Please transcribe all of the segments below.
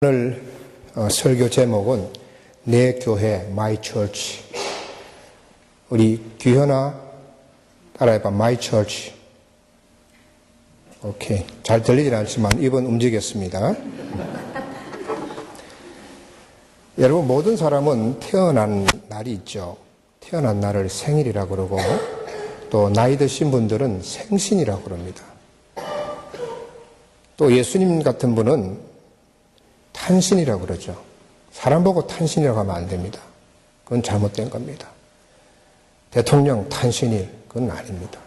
오늘 설교 제목은 내 교회, my church. 우리 규현아 따라해봐, my church. 오케이. 잘 들리진 않지만 입은 움직였습니다. 여러분, 모든 사람은 태어난 날이 있죠. 태어난 날을 생일이라고 그러고, 또 나이 드신 분들은 생신이라고 그럽니다. 또 예수님 같은 분은 탄신이라고 그러죠. 사람 보고 탄신이라고 하면 안 됩니다. 그건 잘못된 겁니다. 대통령 탄신일, 그건 아닙니다.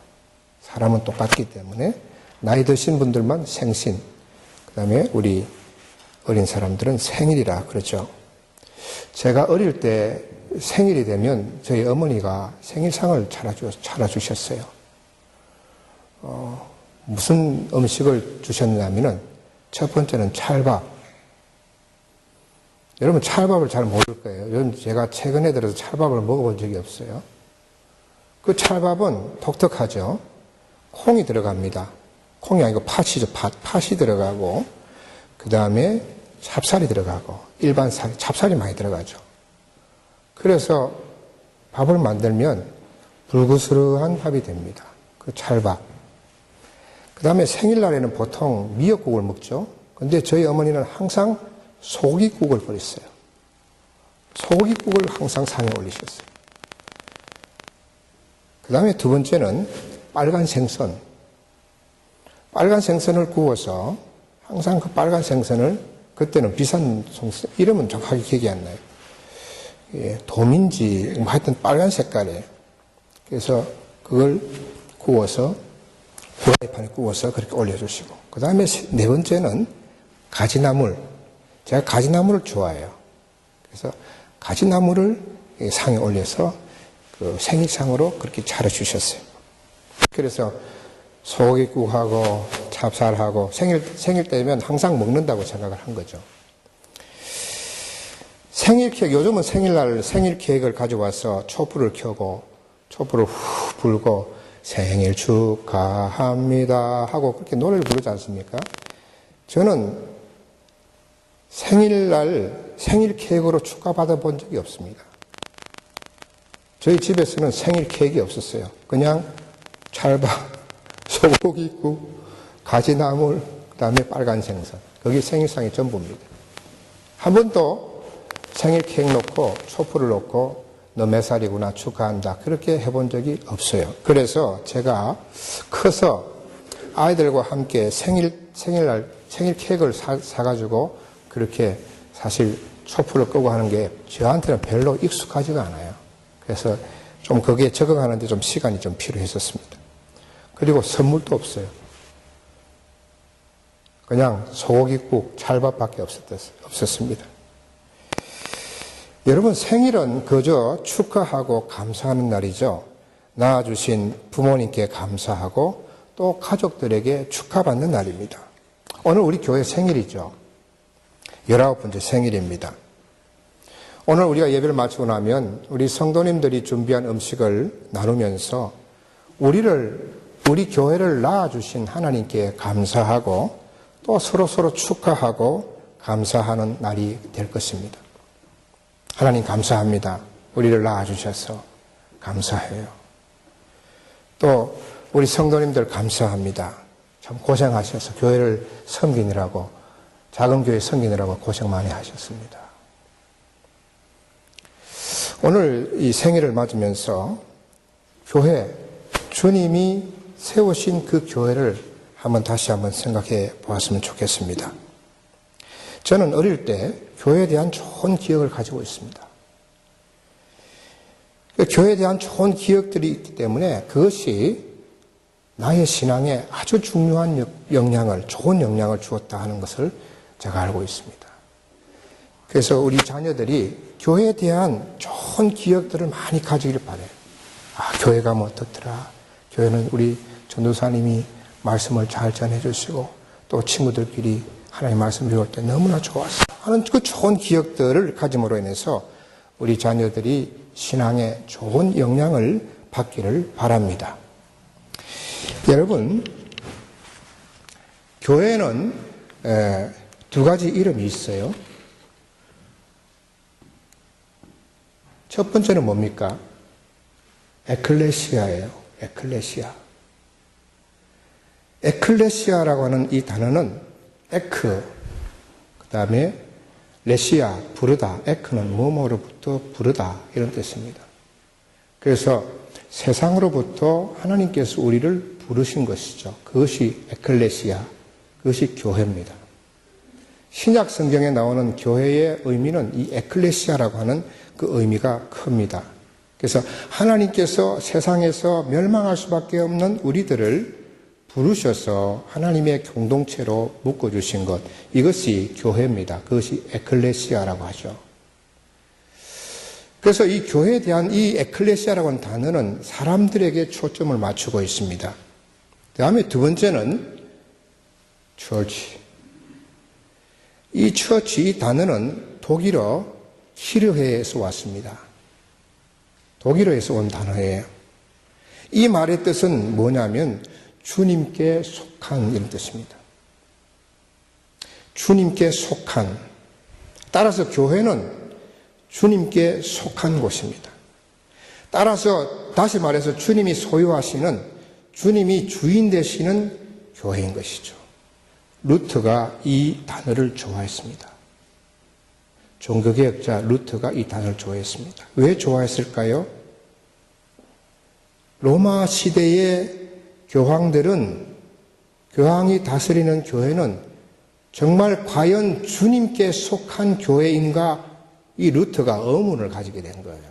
사람은 똑같기 때문에 나이 드신 분들만 생신, 그 다음에 우리 어린 사람들은 생일이라 그러죠. 제가 어릴 때 생일이 되면 저희 어머니가 생일상을 차려주셨어요. 무슨 음식을 주셨냐면은 첫 번째는 찰밥. 여러분 찰밥을 잘 모를 거예요. 여러분 제가 최근에 들어서 찰밥을 먹어본 적이 없어요. 그 찰밥은 독특하죠. 콩이 들어갑니다. 콩이 아니고 팥이죠. 팥이 들어가고 그 다음에 찹쌀이 들어가고 일반 찹쌀이 많이 들어가죠. 그래서 밥을 만들면 불그스름한 밥이 됩니다. 그 찰밥. 그 다음에 생일날에는 보통 미역국을 먹죠. 근데 저희 어머니는 항상 소고기국을 끓였어요. 소고기국을 항상 상에 올리셨어요. 그 다음에 두 번째는 빨간 생선. 빨간 생선을 구워서 항상 그 빨간 생선을 그때는 비싼 생선, 이름은 정확하게 기억이 안 나요. 예, 도민지, 하여튼 빨간 색깔에. 그래서 그걸 구워서, 후라이팬에 구워서 그렇게 올려주시고. 그 다음에 네 번째는 가지나물. 제가 가지나물을 좋아해요. 그래서 가지나물을 상에 올려서 그 생일상으로 그렇게 차려주셨어요. 그래서 소고기국하고 찹쌀하고 생일 때면 항상 먹는다고 생각을 한 거죠. 생일 케이크, 요즘은 생일날 생일 케이크를 가져와서 촛불을 켜고 촛불을 후 불고 생일 축하합니다 하고 그렇게 노래를 부르지 않습니까? 저는 생일날 생일 케이크로 축하받아 본 적이 없습니다. 저희 집에서는 생일 케이크 없었어요. 그냥 찰밥, 소고기국, 가지나물, 그 다음에 빨간 생선. 그게 생일상의 전부입니다. 한 번도 생일 케이크 놓고 촛불을 놓고 너 몇 살이구나 축하한다. 그렇게 해본 적이 없어요. 그래서 제가 커서 아이들과 함께 생일날 생일 케이크를 사가지고 그렇게 사실 촛불을 끄고 하는 게 저한테는 별로 익숙하지가 않아요. 그래서 좀 거기에 적응하는데 좀 시간이 좀 필요했었습니다. 그리고 선물도 없어요. 그냥 소고기국, 찰밥밖에 없었습니다. 여러분 생일은 그저 축하하고 감사하는 날이죠. 낳아주신 부모님께 감사하고 또 가족들에게 축하받는 날입니다. 오늘 우리 교회 생일이죠. 19번째 생일입니다. 오늘 우리가 예배를 마치고 나면 우리 성도님들이 준비한 음식을 나누면서 우리 교회를 낳아주신 하나님께 감사하고 또 서로 축하하고 감사하는 날이 될 것입니다. 하나님 감사합니다. 우리를 낳아주셔서 감사해요. 또 우리 성도님들 감사합니다. 참 고생하셔서 교회를 섬기느라고 작은 교회 섬기느라고 고생 많이 하셨습니다. 오늘 이 생일을 맞으면서 교회, 주님이 세우신 그 교회를 다시 한번 생각해 보았으면 좋겠습니다. 저는 어릴 때 교회에 대한 좋은 기억을 가지고 있습니다. 교회에 대한 좋은 기억들이 있기 때문에 그것이 나의 신앙에 아주 중요한 좋은 영향을 주었다 하는 것을 제가 알고 있습니다. 그래서 우리 자녀들이 교회에 대한 좋은 기억들을 많이 가지기를 바라요. 교회 가면 어떻더라. 교회는 우리 전도사님이 말씀을 잘 전해주시고 또 친구들끼리 하나님의 말씀 배울 때 너무나 좋았어 하는 그 좋은 기억들을 가짐으로 인해서 우리 자녀들이 신앙에 좋은 영향을 받기를 바랍니다. 여러분, 교회는 두 가지 이름이 있어요. 첫 번째는 뭡니까? 에클레시아예요. 에클레시아. 에클레시아라고 하는 이 단어는 에크, 그 다음에 레시아, 부르다. 에크는 뭐뭐로부터 부르다 이런 뜻입니다. 그래서 세상으로부터 하나님께서 우리를 부르신 것이죠. 그것이 에클레시아, 그것이 교회입니다. 신약 성경에 나오는 교회의 의미는 이 에클레시아라고 하는 그 의미가 큽니다. 그래서 하나님께서 세상에서 멸망할 수밖에 없는 우리들을 부르셔서 하나님의 공동체로 묶어주신 것, 이것이 교회입니다. 그것이 에클레시아라고 하죠. 그래서 이 교회에 대한 이 에클레시아라고 하는 단어는 사람들에게 초점을 맞추고 있습니다. 그 다음에 두 번째는 처치. 이 처치, 이 단어는 독일어 키르헤에서 왔습니다. 독일어에서 온 단어예요. 이 말의 뜻은 뭐냐면 주님께 속한 이런 뜻입니다. 주님께 속한. 따라서 교회는 주님께 속한 곳입니다. 따라서 다시 말해서 주님이 소유하시는, 주님이 주인 되시는 교회인 것이죠. 루터가 이 단어를 좋아했습니다. 종교개혁자 루터가 이 단어를 좋아했습니다. 왜 좋아했을까요? 로마 시대의 교황들은, 교황이 다스리는 교회는 정말 과연 주님께 속한 교회인가, 이 루터가 의문을 가지게 된 거예요.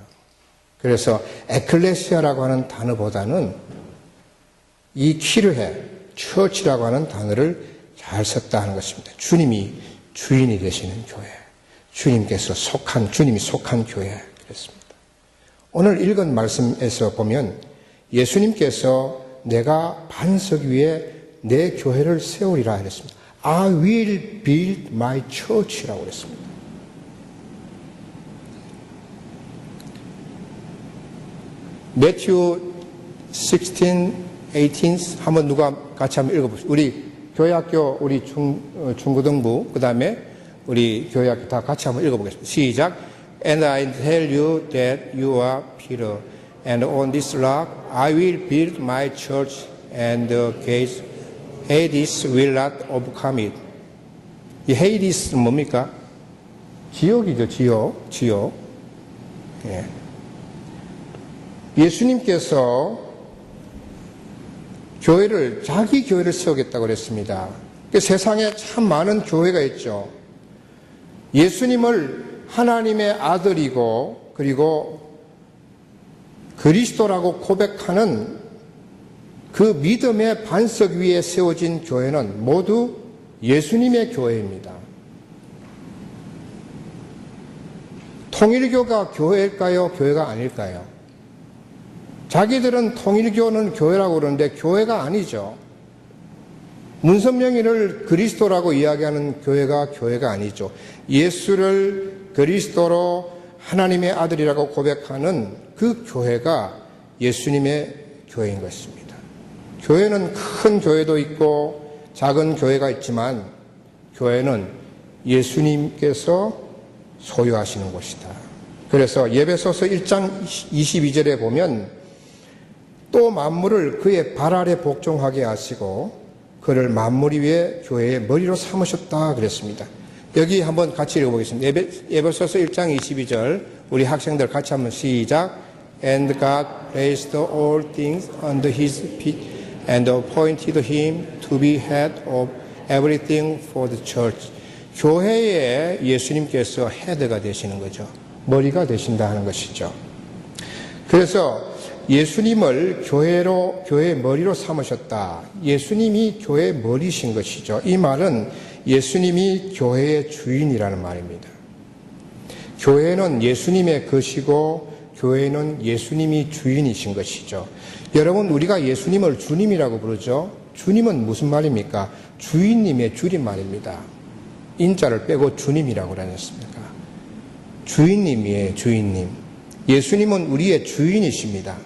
그래서 에클레시아라고 하는 단어보다는 이 키르헤, 처치라고 하는 단어를 잘 썼다 하는 것입니다. 주님이 주인이 되시는 교회, 주님께서 속한, 주님이 속한 교회 그랬습니다. 오늘 읽은 말씀에서 보면 예수님께서 내가 반석 위에 내 교회를 세우리라 했습니다. I will build my church라고 그랬습니다. 매튜 16, 18 한번 누가 같이 한번 읽어보시죠. 우리 교회학교, 우리 중고등부, 그 다음에 우리 교회학교 다 같이 한번 읽어보겠습니다. 시작. And I tell you that you are Peter, and on this rock I will build my church, and the gates Hades will not overcome it. 이 Hades는 뭡니까? 지옥이죠, 지옥. 예. 예수님께서 교회를, 자기 교회를 세우겠다고 그랬습니다. 세상에 참 많은 교회가 있죠. 예수님을 하나님의 아들이고 그리고 그리스도라고 고백하는 그 믿음의 반석 위에 세워진 교회는 모두 예수님의 교회입니다. 통일교가 교회일까요? 교회가 아닐까요? 자기들은 통일교는 교회라고 그러는데 교회가 아니죠. 문선명이를 그리스도라고 이야기하는 교회가 아니죠. 예수를 그리스도로 하나님의 아들이라고 고백하는 그 교회가 예수님의 교회인 것입니다. 교회는 큰 교회도 있고 작은 교회가 있지만 교회는 예수님께서 소유하시는 곳이다. 그래서 예배소서 1장 22절에 보면 또 만물을 그의 발 아래 복종하게 하시고 그를 만물 위에 교회의 머리로 삼으셨다 그랬습니다. 여기 한번 같이 읽어보겠습니다. 예배소서 1장 22절 우리 학생들 같이 한번 시작. And God placed all things under his feet and appointed him to be head of everything for the church. 교회에 예수님께서 헤드가 되시는 거죠. 머리가 되신다 하는 것이죠. 그래서 예수님을 교회의 머리로 삼으셨다. 예수님이 교회의 머리신 것이죠. 이 말은 예수님이 교회의 주인이라는 말입니다. 교회는 예수님의 것이고 교회는 예수님이 주인이신 것이죠. 여러분, 우리가 예수님을 주님이라고 부르죠. 주님은 무슨 말입니까? 주인님의 줄임말입니다. 인자를 빼고 주님이라고 그러셨습니까? 주인님이에요, 주인님. 예수님은 우리의 주인이십니다.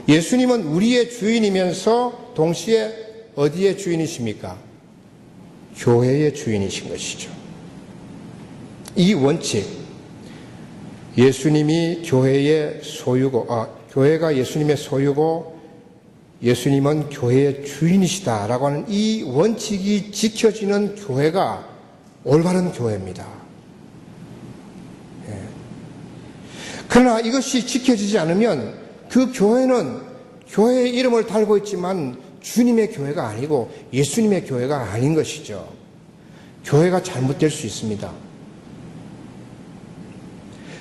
예수님은 우리의 주인이면서 동시에 어디의 주인이십니까? 교회의 주인이신 것이죠. 이 원칙, 예수님이 교회의 소유고, 교회가 예수님의 소유고 예수님은 교회의 주인이시다라고 하는 이 원칙이 지켜지는 교회가 올바른 교회입니다. 예. 그러나 이것이 지켜지지 않으면 그 교회는 교회의 이름을 달고 있지만 주님의 교회가 아니고 예수님의 교회가 아닌 것이죠. 교회가 잘못될 수 있습니다.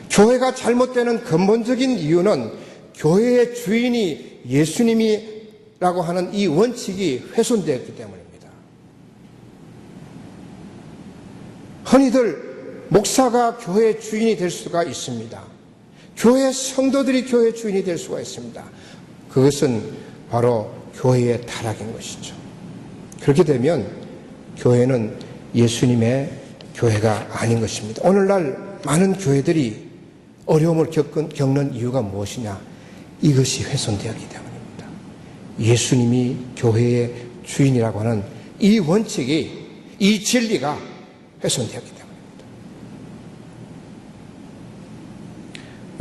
교회가 잘못되는 근본적인 이유는 교회의 주인이 예수님이라고 하는 이 원칙이 훼손되었기 때문입니다. 흔히들 목사가 교회의 주인이 될 수가 있습니다. 교회 성도들이 교회의 주인이 될 수가 있습니다. 그것은 바로 교회의 타락인 것이죠. 그렇게 되면 교회는 예수님의 교회가 아닌 것입니다. 오늘날 많은 교회들이 어려움을 겪는 이유가 무엇이냐? 이것이 훼손되었기 때문입니다. 예수님이 교회의 주인이라고 하는 이 원칙이, 이 진리가 훼손되었기 때문입니다.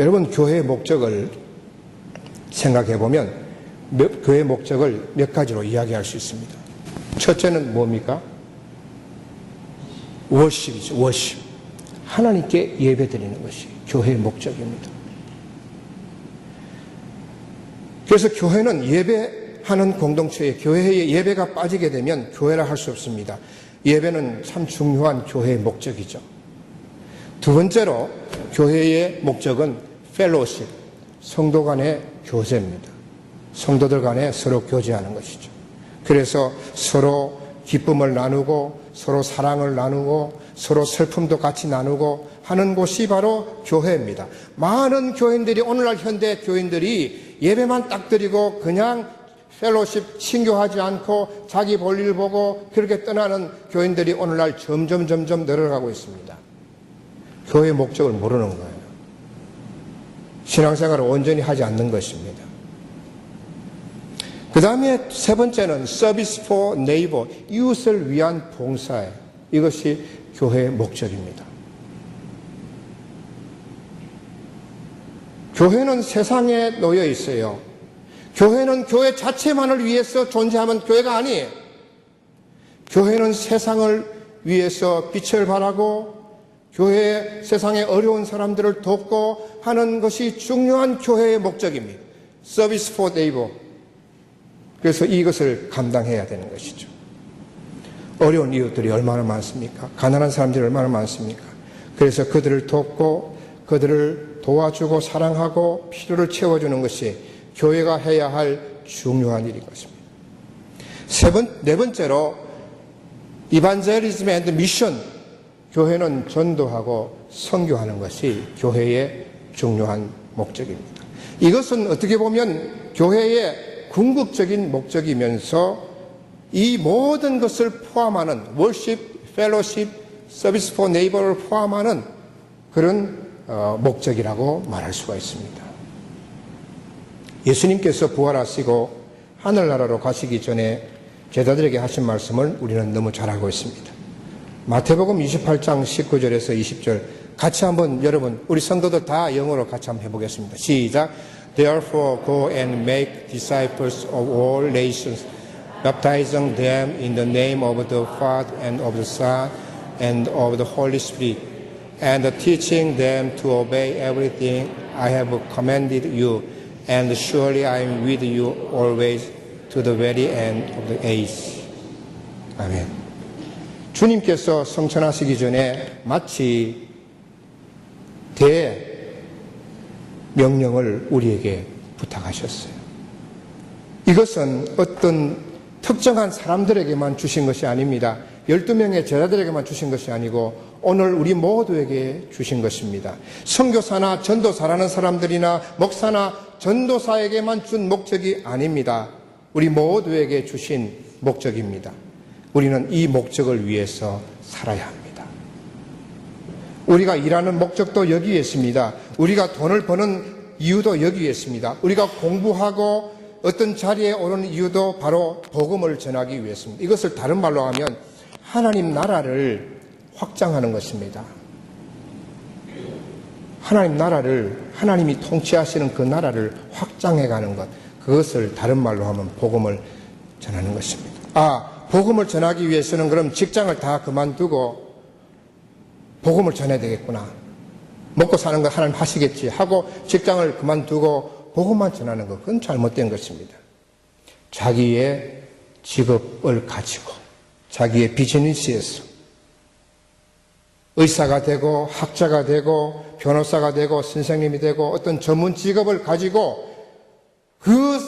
여러분, 교회의 목적을 생각해 보면 교회의 목적을 몇 가지로 이야기할 수 있습니다. 첫째는 뭡니까? 월십이죠. 월십. 하나님께 예배드리는 것이 교회의 목적입니다. 그래서 교회는 예배하는 공동체에 교회의 예배가 빠지게 되면 교회라 할 수 없습니다. 예배는 참 중요한 교회의 목적이죠. 두 번째로 교회의 목적은 펠로십, 성도 간의 교제입니다. 성도들 간에 서로 교제하는 것이죠. 그래서 서로 기쁨을 나누고 서로 사랑을 나누고 서로 슬픔도 같이 나누고 하는 곳이 바로 교회입니다. 많은 교인들이, 오늘날 현대 교인들이 예배만 딱 드리고 그냥 펠로십 신교하지 않고 자기 볼일 보고 그렇게 떠나는 교인들이 오늘날 점점 늘어가고 있습니다. 교회의 목적을 모르는 거예요. 신앙생활을 온전히 하지 않는 것입니다. 그 다음에 세 번째는 서비스 포 네이버, 이웃을 위한 봉사예요. 이것이 교회의 목적입니다. 교회는 세상에 놓여 있어요. 교회는 교회 자체만을 위해서 존재하면 교회가 아니에요. 교회는 세상을 위해서 빛을 발하고 교회, 세상의 어려운 사람들을 돕고 하는 것이 중요한 교회의 목적입니다. 서비스 포 네이버. 그래서 이것을 감당해야 되는 것이죠. 어려운 이웃들이 얼마나 많습니까? 가난한 사람들이 얼마나 많습니까? 그래서 그들을 돕고 그들을 도와주고 사랑하고 필요를 채워주는 것이 교회가 해야 할 중요한 일인 것입니다. 네 번째로 이반젤리즘 앤드 미션, 교회는 전도하고 선교하는 것이 교회의 중요한 목적입니다. 이것은 어떻게 보면 교회의 궁극적인 목적이면서 이 모든 것을 포함하는 월십, 펠로십, 서비스 포 네이버를 포함하는 그런 목적이라고 말할 수가 있습니다. 예수님께서 부활하시고 하늘나라로 가시기 전에 제자들에게 하신 말씀을 우리는 너무 잘 알고 있습니다. 마태복음 28장 19절에서 20절 같이 한번 여러분 우리 성도들 다 영어로 같이 한번 해보겠습니다. 시작. Therefore go and make disciples of all nations, baptizing them in the name of the Father and of the Son and of the Holy Spirit, and teaching them to obey everything I have commanded you. And surely I am with you always to the very end of the age. 아멘. 주님께서 성천하시기 전에 마치 대명령을 우리에게 부탁하셨어요. 이것은 어떤 특정한 사람들에게만 주신 것이 아닙니다. 12명의 제자들에게만 주신 것이 아니고 오늘 우리 모두에게 주신 것입니다. 선교사나 전도사라는 사람들이나 목사나 전도사에게만 준 목적이 아닙니다. 우리 모두에게 주신 목적입니다. 우리는 이 목적을 위해서 살아야 합니다. 우리가 일하는 목적도 여기에 있습니다. 우리가 돈을 버는 이유도 여기에 있습니다. 우리가 공부하고 어떤 자리에 오르는 이유도 바로 복음을 전하기 위해서입니다. 이것을 다른 말로 하면 하나님 나라를 확장하는 것입니다. 하나님 나라를, 하나님이 통치하시는 그 나라를 확장해가는 것, 그것을 다른 말로 하면 복음을 전하는 것입니다. 복음을 전하기 위해서는 그럼 직장을 다 그만두고 복음을 전해야 되겠구나. 먹고 사는 거 하나님 하시겠지 하고 직장을 그만두고 복음만 전하는 것, 그건 잘못된 것입니다. 자기의 직업을 가지고 자기의 비즈니스에서 의사가 되고 학자가 되고 변호사가 되고 선생님이 되고 어떤 전문 직업을 가지고 그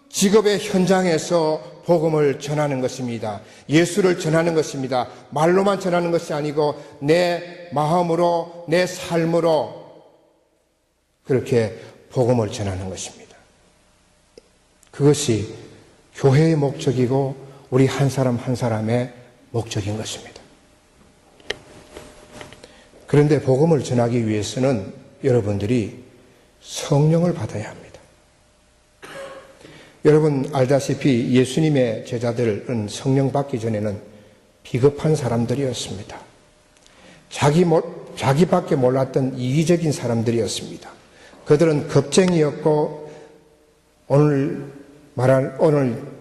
직업의 현장에서 복음을 전하는 것입니다. 예수를 전하는 것입니다. 말로만 전하는 것이 아니고 내 마음으로, 내 삶으로 그렇게 복음을 전하는 것입니다. 그것이 교회의 목적이고 우리 한 사람 한 사람의 목적인 것입니다. 그런데 복음을 전하기 위해서는 여러분들이 성령을 받아야 합니다. 여러분 알다시피 예수님의 제자들은 성령 받기 전에는 비겁한 사람들이었습니다. 자기밖에 몰랐던 이기적인 사람들이었습니다. 그들은 겁쟁이였고 오늘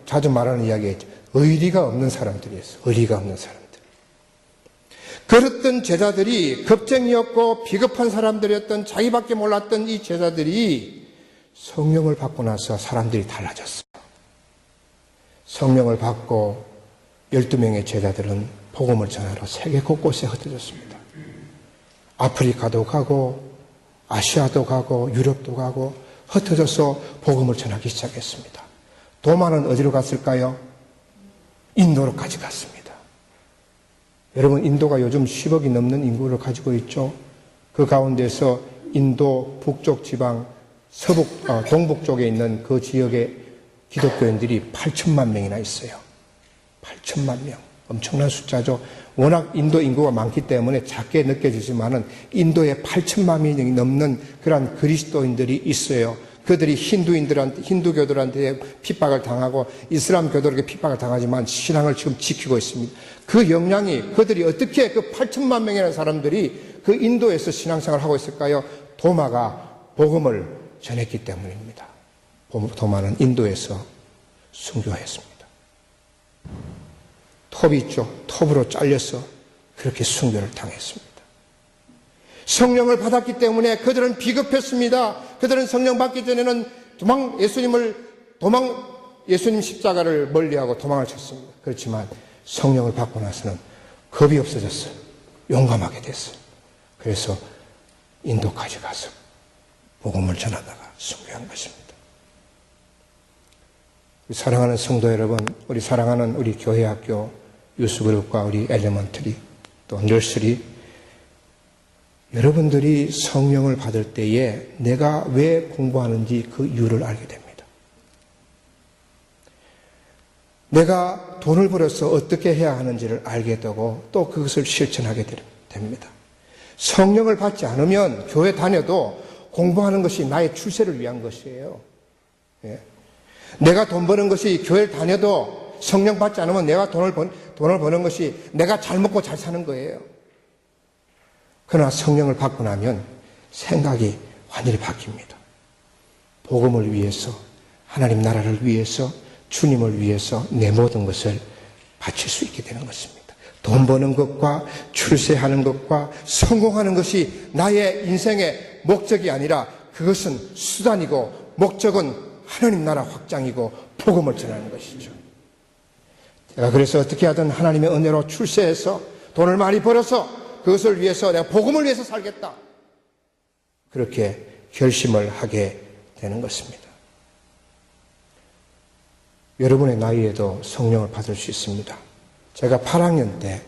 자주 말하는 이야기겠죠. 의리가 없는 사람들이었어요. 의리가 없는 사람들. 그랬던 제자들이 겁쟁이였고 비겁한 사람들이었던 자기밖에 몰랐던 이 제자들이 성령을 받고 나서 사람들이 달라졌어요. 성령을 받고 12명의 제자들은 복음을 전하러 세계 곳곳에 흩어졌습니다. 아프리카도 가고 아시아도 가고 유럽도 가고 흩어져서 복음을 전하기 시작했습니다. 도마는 어디로 갔을까요? 인도로까지 갔습니다. 여러분 인도가 요즘 10억이 넘는 인구를 가지고 있죠. 그 가운데서 인도 북쪽 지방 동북 쪽에 있는 그 지역의 기독교인들이 8천만 명이나 있어요. 8천만 명. 엄청난 숫자죠. 워낙 인도 인구가 많기 때문에 작게 느껴지지만은 인도에 8천만 명이 넘는 그러한 그리스도인들이 있어요. 그들이 힌두교들한테 핍박을 당하고 이슬람교들에게 핍박을 당하지만 신앙을 지금 지키고 있습니다. 그 영향이 그들이 어떻게 그 8천만 명이라는 사람들이 그 인도에서 신앙생활을 하고 있을까요? 도마가 복음을 전했기 때문입니다. 도마는 인도에서 순교했습니다. 톱이 있죠. 톱으로 잘려서 그렇게 순교를 당했습니다. 성령을 받았기 때문에 그들은 비겁했습니다. 그들은 성령 받기 전에는 예수님 십자가를 멀리하고 도망을 쳤습니다. 그렇지만 성령을 받고 나서는 겁이 없어졌어요. 용감하게 됐어요. 그래서 인도까지 가서 복음을 전하다가 순교한 것입니다. 우리 사랑하는 성도 여러분, 우리 사랑하는 우리 교회학교 유스그룹과 우리 엘레먼터리 또 너스리, 여러분들이 성령을 받을 때에 내가 왜 공부하는지 그 이유를 알게 됩니다. 내가 돈을 벌어서 어떻게 해야 하는지를 알게 되고 또 그것을 실천하게 됩니다. 성령을 받지 않으면 교회 다녀도 공부하는 것이 나의 출세를 위한 것이에요. 예. 내가 돈 버는 것이 교회를 다녀도 성령 받지 않으면 내가 돈을 버는 것이 내가 잘 먹고 잘 사는 거예요. 그러나 성령을 받고 나면 생각이 완전히 바뀝니다. 복음을 위해서, 하나님 나라를 위해서, 주님을 위해서 내 모든 것을 바칠 수 있게 되는 것입니다. 돈 버는 것과 출세하는 것과 성공하는 것이 나의 인생의 목적이 아니라 그것은 수단이고 목적은 하나님 나라 확장이고 복음을 전하는 것이죠. 제가 그래서 어떻게 하든 하나님의 은혜로 출세해서 돈을 많이 벌어서 그것을 위해서 내가 복음을 위해서 살겠다. 그렇게 결심을 하게 되는 것입니다. 여러분의 나이에도 성령을 받을 수 있습니다. 제가 8학년 때,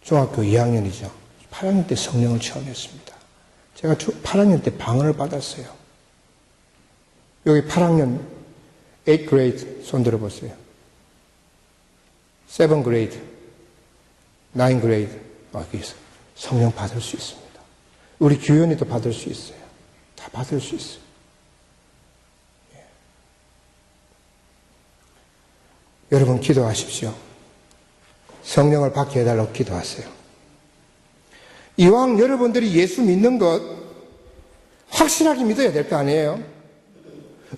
중학교 2학년이죠. 8학년 때 성령을 체험했습니다. 제가 8학년 때 방언을 받았어요. 여기 8학년 8th grade 손 들어보세요. 7th grade, 9th grade 여기서 성령 받을 수 있습니다. 우리 규현이도 받을 수 있어요. 다 받을 수 있어요. 예. 여러분 기도하십시오. 성령을 받게 해달라고 기도하세요. 이왕 여러분들이 예수 믿는 것 확실하게 믿어야 될 거 아니에요?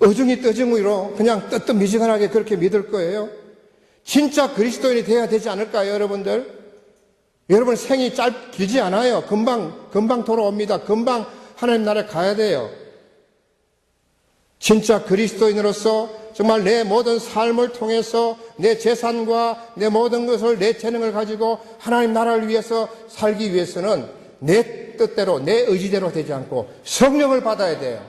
어중이 떠중이로 그냥 뜨뜻미지근하게 그렇게 믿을 거예요? 진짜 그리스도인이 돼야 되지 않을까요, 여러분들? 여러분 생이 길지 않아요. 금방 돌아옵니다. 금방 하나님 나라에 가야 돼요. 진짜 그리스도인으로서 정말 내 모든 삶을 통해서 내 재산과 내 모든 것을, 내 재능을 가지고 하나님 나라를 위해서 살기 위해서는 내 뜻대로, 내 의지대로 되지 않고 성령을 받아야 돼요.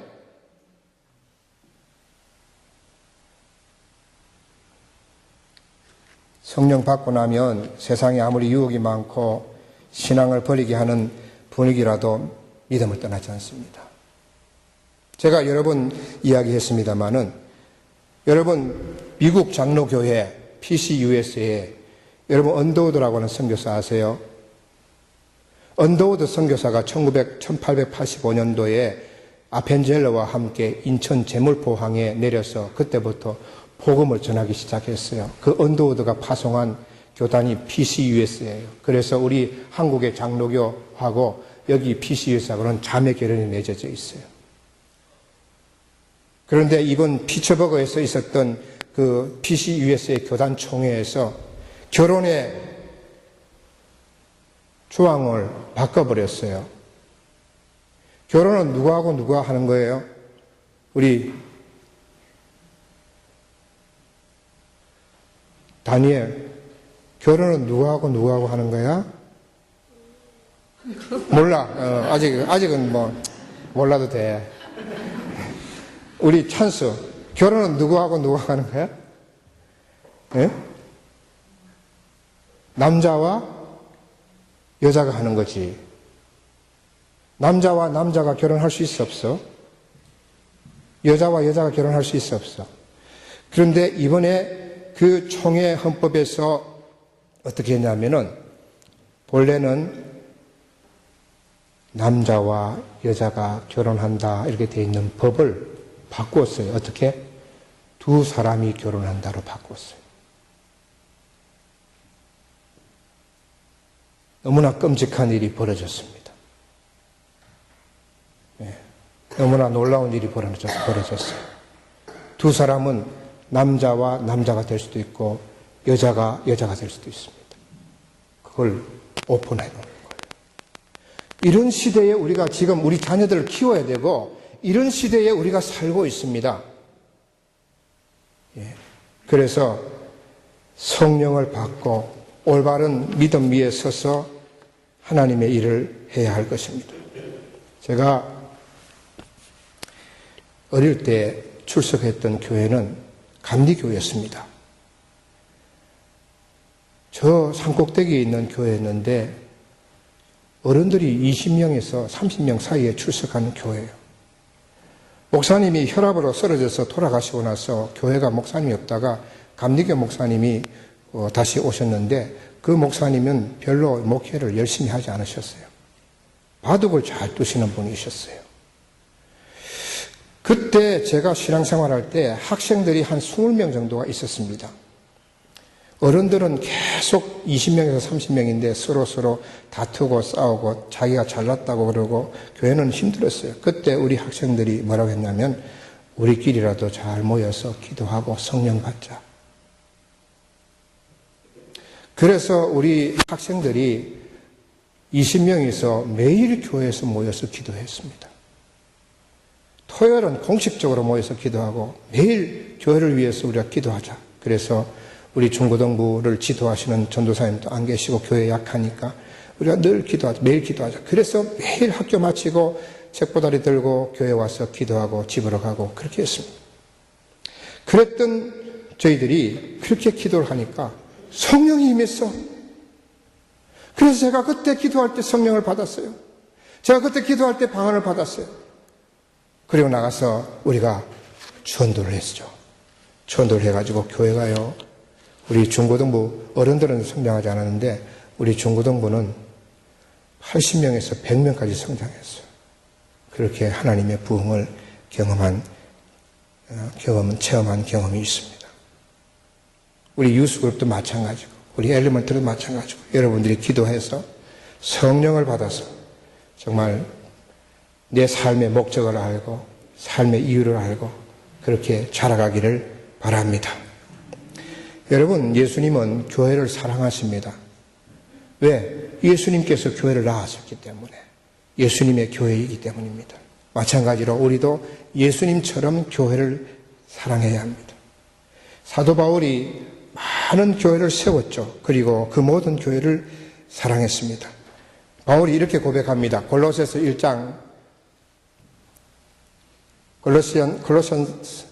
성령 받고 나면 세상에 아무리 유혹이 많고 신앙을 버리게 하는 분위기라도 믿음을 떠나지 않습니다. 제가 여러 번 이야기했습니다마는 여러분 미국 장로교회 PCUS에 여러분 언더우드라고 하는 선교사 아세요? 언더우드 선교사가 1885년도에 아펜젤러와 함께 인천 제물포항에 내려서 그때부터 복음을 전하기 시작했어요. 그 언더우드가 파송한 교단이 PCUS예요. 그래서 우리 한국의 장로교하고 여기 PCUS하고는 자매 결연이 맺어져 있어요. 그런데 이번 피츠버그에서 있었던 그 PCUS의 교단 총회에서 결혼의 조항을 바꿔버렸어요. 결혼은 누구하고 누가 하는 거예요? 우리 다니엘, 결혼은 누구하고 하는 거야? 몰라. 아직은 뭐 몰라도 돼. 우리 찬수, 결혼은 누구하고 하는 거야? 예? 남자와 여자가 하는 거지. 남자와 남자가 결혼할 수 있어 없어? 여자와 여자가 결혼할 수 있어 없어? 그런데 이번에 그 총회 헌법에서 어떻게 했냐면은 본래는 남자와 여자가 결혼한다 이렇게 되어 있는 법을 바꾸었어요. 어떻게? 두 사람이 결혼한다로 바꾸었어요. 너무나 끔찍한 일이 벌어졌습니다. 네. 너무나 놀라운 일이 벌어졌어요. 두 사람은 남자와 남자가 될 수도 있고 여자가 여자가 될 수도 있습니다. 그걸 오픈해 놓는 거예요. 이런 시대에 우리가 지금 우리 자녀들을 키워야 되고 이런 시대에 우리가 살고 있습니다. 예. 그래서 성령을 받고 올바른 믿음 위에 서서 하나님의 일을 해야 할 것입니다. 제가 어릴 때 출석했던 교회는 감리교회였습니다. 저 산꼭대기에 있는 교회였는데 어른들이 20명에서 30명 사이에 출석하는 교회예요. 목사님이 혈압으로 쓰러져서 돌아가시고 나서 교회가 목사님이 없다가 감리교 목사님이 다시 오셨는데 그 목사님은 별로 목회를 열심히 하지 않으셨어요. 바둑을 잘 두시는 분이셨어요. 그때 제가 신앙생활할 때 학생들이 한 20명 정도가 있었습니다. 어른들은 계속 20명에서 30명인데 서로 다투고 싸우고 자기가 잘났다고 그러고 교회는 힘들었어요. 그때 우리 학생들이 뭐라고 했냐면 우리끼리라도 잘 모여서 기도하고 성령 받자. 그래서 우리 학생들이 20명이서 매일 교회에서 모여서 기도했습니다. 토요일은 공식적으로 모여서 기도하고 매일 교회를 위해서 우리가 기도하자. 그래서 우리 중고등부를 지도하시는 전도사님도 안 계시고 교회 약하니까 우리가 늘 기도하자. 매일 기도하자. 그래서 매일 학교 마치고 책보다리 들고 교회 와서 기도하고 집으로 가고 그렇게 했습니다. 그랬던 저희들이 그렇게 기도를 하니까 성령이 임했어. 그래서 제가 그때 기도할 때 성령을 받았어요. 제가 그때 기도할 때 방언을 받았어요. 그리고 나가서 우리가 전도를 했죠. 전도를 해가지고 교회가요. 우리 중고등부 어른들은 성장하지 않았는데 우리 중고등부는 80명에서 100명까지 성장했어요. 그렇게 하나님의 부흥을 체험한 경험이 있습니다. 우리 유스그룹도 마찬가지고 우리 엘리먼트도 마찬가지고 여러분들이 기도해서 성령을 받아서 정말 내 삶의 목적을 알고 삶의 이유를 알고 그렇게 자라가기를 바랍니다. 여러분, 예수님은 교회를 사랑하십니다. 왜? 예수님께서 교회를 낳았었기 때문에, 예수님의 교회이기 때문입니다. 마찬가지로 우리도 예수님처럼 교회를 사랑해야 합니다. 사도 바울이 많은 교회를 세웠죠. 그리고 그 모든 교회를 사랑했습니다. 바울이 이렇게 고백합니다. 골로새서 1장, Colossians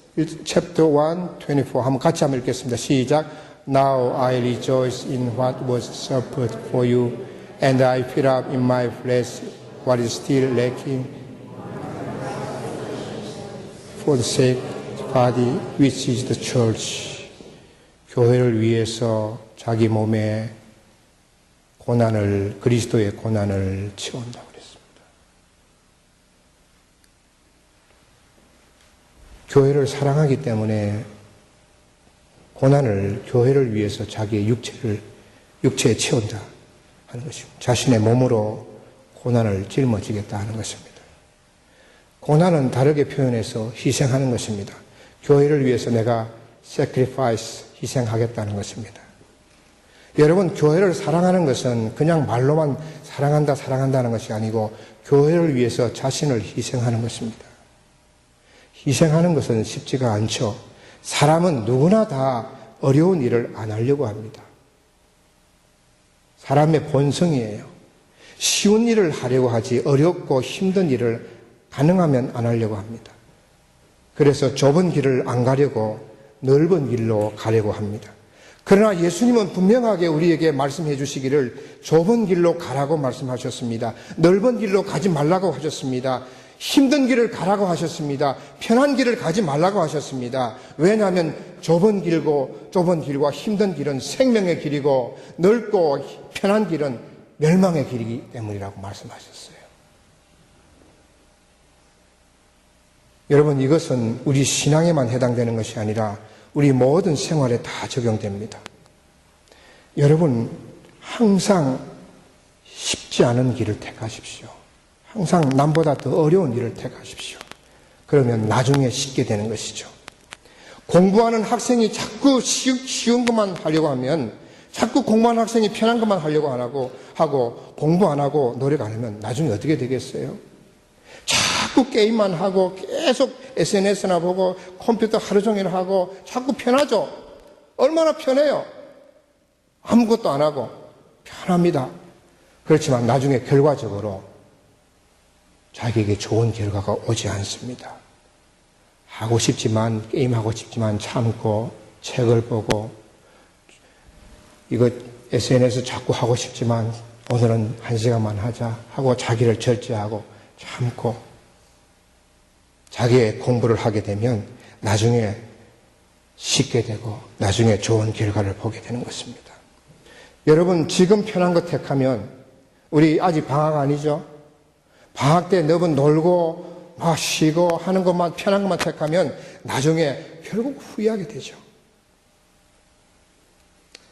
chapter 1, 24. 한번 같이 한번 읽겠습니다. 시작. Now I rejoice in what was suffered for you, and I fill up in my flesh what is still lacking for the sake of the body, which is the church. 교회를 위해서 자기 몸에 고난을, 그리스도의 고난을 치운다고 그랬습니다. 교회를 사랑하기 때문에 고난을 교회를 위해서 자기의 육체에 채운다 하는 것입니다. 자신의 몸으로 고난을 짊어지겠다 하는 것입니다. 고난은 다르게 표현해서 희생하는 것입니다. 교회를 위해서 내가 sacrifice, 희생하겠다는 것입니다. 여러분, 교회를 사랑하는 것은 그냥 말로만 사랑한다는 것이 아니고 교회를 위해서 자신을 희생하는 것입니다. 희생하는 것은 쉽지가 않죠. 사람은 누구나 다 어려운 일을 안 하려고 합니다. 사람의 본성이에요. 쉬운 일을 하려고 하지 어렵고 힘든 일을 가능하면 안 하려고 합니다. 그래서 좁은 길을 안 가려고 넓은 길로 가려고 합니다. 그러나 예수님은 분명하게 우리에게 말씀해 주시기를 좁은 길로 가라고 말씀하셨습니다. 넓은 길로 가지 말라고 하셨습니다. 힘든 길을 가라고 하셨습니다. 편한 길을 가지 말라고 하셨습니다. 왜냐하면 좁은 길과 힘든 길은 생명의 길이고 넓고 편한 길은 멸망의 길이기 때문이라고 말씀하셨어요. 여러분, 이것은 우리 신앙에만 해당되는 것이 아니라 우리 모든 생활에 다 적용됩니다. 여러분, 항상 쉽지 않은 길을 택하십시오. 항상 남보다 더 어려운 일을 택하십시오. 그러면 나중에 쉽게 되는 것이죠. 공부하는 학생이 자꾸 쉬운 것만 하려고 하면, 자꾸 공부하는 학생이 편한 것만 하려고 안 하고 공부 안 하고 노력 안 하면 나중에 어떻게 되겠어요? 자꾸 게임만 하고 계속 SNS나 보고 컴퓨터 하루 종일 하고 자꾸 편하죠? 얼마나 편해요? 아무것도 안 하고 편합니다. 그렇지만 나중에 결과적으로 자기에게 좋은 결과가 오지 않습니다. 하고 싶지만, 게임하고 싶지만 참고 책을 보고 이거 SNS 자꾸 하고 싶지만 오늘은 1시간만 하자 하고 자기를 절제하고 참고 자기의 공부를 하게 되면 나중에 쉽게 되고 나중에 좋은 결과를 보게 되는 것입니다. 여러분, 지금 편한 것 택하면, 우리 아직 방학 아니죠? 방학 때 너무 놀고 막 쉬고 하는 것만, 편한 것만 택하면 나중에 결국 후회하게 되죠.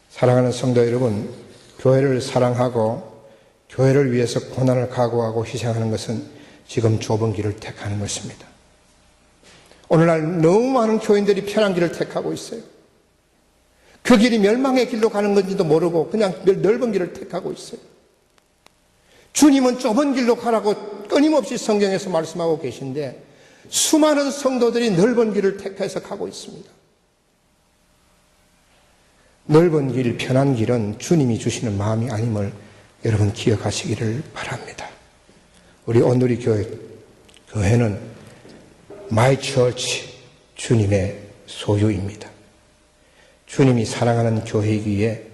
사랑하는 성도 여러분, 교회를 사랑하고 교회를 위해서 고난을 각오하고 희생하는 것은 지금 좁은 길을 택하는 것입니다. 오늘날 너무 많은 교인들이 편한 길을 택하고 있어요. 그 길이 멸망의 길로 가는 건지도 모르고 그냥 넓은 길을 택하고 있어요. 주님은 좁은 길로 가라고 끊임없이 성경에서 말씀하고 계신데 수많은 성도들이 넓은 길을 택해서 가고 있습니다. 넓은 길, 편한 길은 주님이 주시는 마음이 아님을 여러분 기억하시기를 바랍니다. 우리 온누리 교회는 My Church, 주님의 소유입니다. 주님이 사랑하는 교회이기에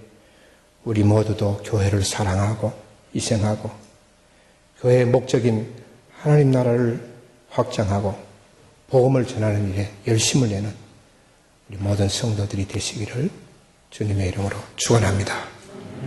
우리 모두도 교회를 사랑하고 희생하고 교회의 목적인 하나님 나라를 확장하고 복음을 전하는 일에 열심을 내는 우리 모든 성도들이 되시기를 주님의 이름으로 축원합니다.